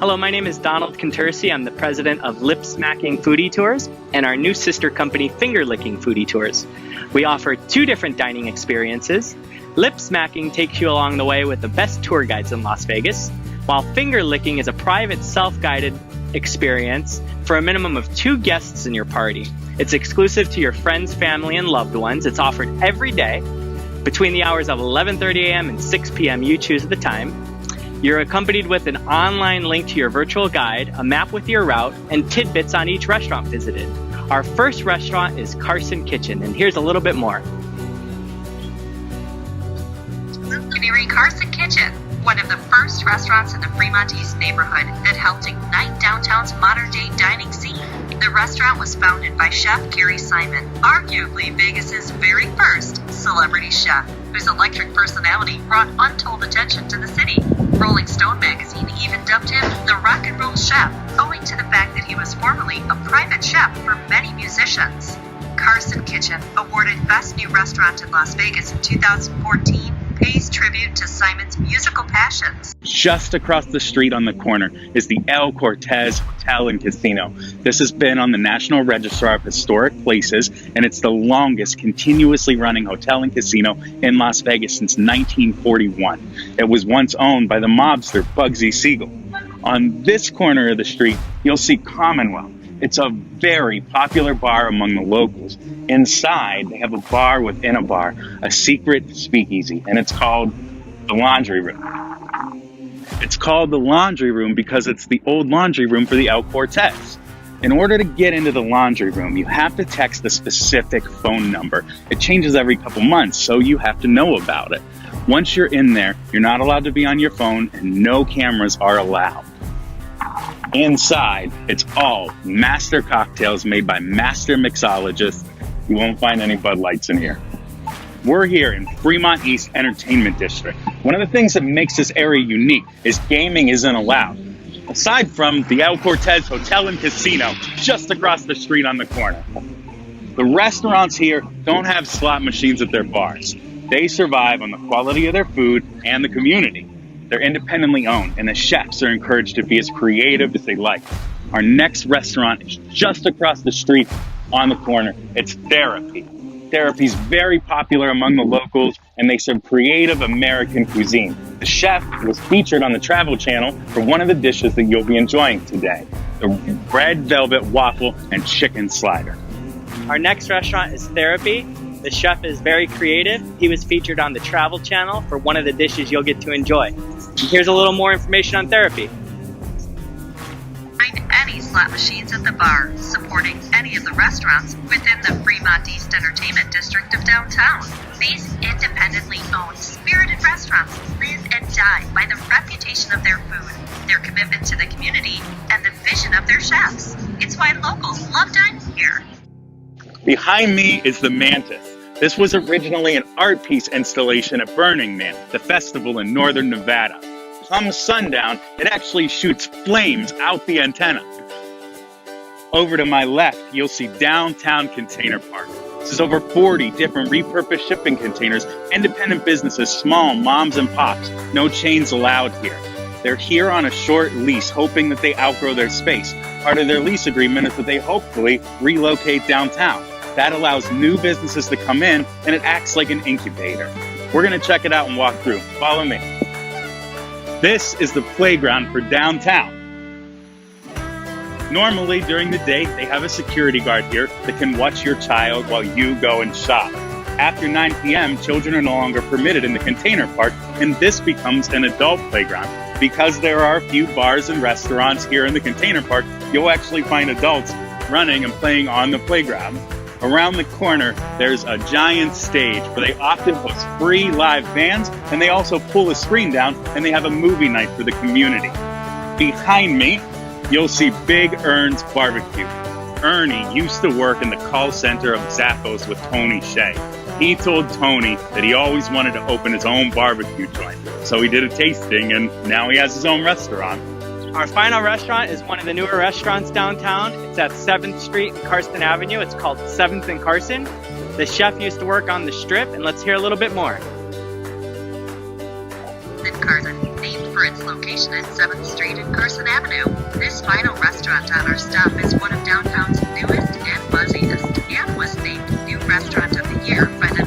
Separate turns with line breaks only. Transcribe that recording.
Hello, my name is Donald Contursi. I'm the president of Lip Smacking Foodie Tours and our new sister company, Licking Foodie Tours. We offer two different dining experiences. Lip Smacking takes you along the way with the best tour guides in Las Vegas, while Finger Licking is a private, self-guided experience for a minimum of 2 guests in your party. It's exclusive to your friends, family, and loved ones. It's offered every day between the hours of 11:30 a.m. and 6 p.m. You choose the time. You're accompanied with an online link to your virtual guide, a map with your route, and tidbits on each restaurant visited. Our first restaurant is Carson Kitchen, and here's a little bit more.
Culinary Carson Kitchen, one of the first restaurants in the Fremont East neighborhood that helped ignite downtown's modern-day dining scene. The restaurant was founded by Chef Gary Simon, arguably Vegas's very first celebrity chef, whose electric personality brought untold attention to the city. Rolling Stone magazine even dubbed him the rock and roll chef, owing to the fact that he was formerly a private chef for many musicians. Carson Kitchen, awarded Best New Restaurant in Las Vegas in 2014, pays tribute to Simon's musical passions.
Just across the street on the corner is the El Cortez Hotel and Casino. This has been on the National Register of Historic Places, and it's the longest continuously running hotel and casino in Las Vegas since 1941. It was once owned by the mobster Bugsy Siegel. On this corner of the street, you'll see Commonwealth. It's a very popular bar among the locals. Inside, they have a bar within a bar, a secret speakeasy, and it's called the Laundry Room. It's called the Laundry Room because it's the old laundry room for the El Cortez. In order to get into the laundry room, you have to text a specific phone number. It changes every couple months, so you have to know about it. Once you're in there, you're not allowed to be on your phone, and no cameras are allowed. Inside, it's all master cocktails made by master mixologists. You won't find any Bud Lights in here. We're here in Fremont East Entertainment District. One of the things that makes this area unique is gaming isn't allowed. Aside from the El Cortez Hotel and Casino just across the street on the corner. The restaurants here don't have slot machines at their bars. They survive on the quality of their food and the community. They're independently owned, and the chefs are encouraged to be as creative as they like. Our next restaurant is just across the street on the corner. It's Therapy. Therapy's very popular among the locals, and they serve creative American cuisine. The chef was featured on the Travel Channel for one of the dishes that you'll be enjoying today, the red velvet waffle and chicken slider.
Our next restaurant is Therapy. The chef is very creative. He was featured on the Travel Channel for one of the dishes you'll get to enjoy. And here's a little more information on Therapy.
Find any slot machines at the bar, supporting any of the restaurants within the Fremont East Entertainment District of downtown. These independently owned, spirited restaurants live and die by the reputation of their food, their commitment to the community, and the vision of their chefs. It's why locals love dining here.
Behind me is the Mantis. This was originally an art piece installation at Burning Man, the festival in northern Nevada. Come sundown, it actually shoots flames out the antenna. Over to my left, you'll see Downtown Container Park. This is over 40 different repurposed shipping containers, independent businesses, small moms and pops, no chains allowed here. They're here on a short lease, hoping that they outgrow their space. Part of their lease agreement is that they hopefully relocate downtown. That allows new businesses to come in, and it acts like an incubator. We're gonna check it out and walk through. Follow me. This is the playground for downtown. Normally, during the day, they have a security guard here that can watch your child while you go and shop. After 9 p.m., children are no longer permitted in the container park, and this becomes an adult playground. Because there are a few bars and restaurants here in the container park, you'll actually find adults running and playing on the playground. Around the corner, there's a giant stage where they often host free live bands, and they also pull a screen down and they have a movie night for the community. Behind me, you'll see Big Ern's Barbecue. Ernie used to work in the call center of Zappos with Tony Shea. He told Tony that he always wanted to open his own barbecue joint. So he did a tasting, and now he has his own restaurant.
Our final restaurant is one of the newer restaurants downtown. It's at 7th Street and Carson Avenue. It's called 7th and Carson. The chef used to work on the Strip, and let's hear a little bit more.
Carson, named for for its location at 7th Street and Carson Avenue. This final restaurant on our stop is one of downtown's newest and buzziest, and was named New Restaurant of the Year by the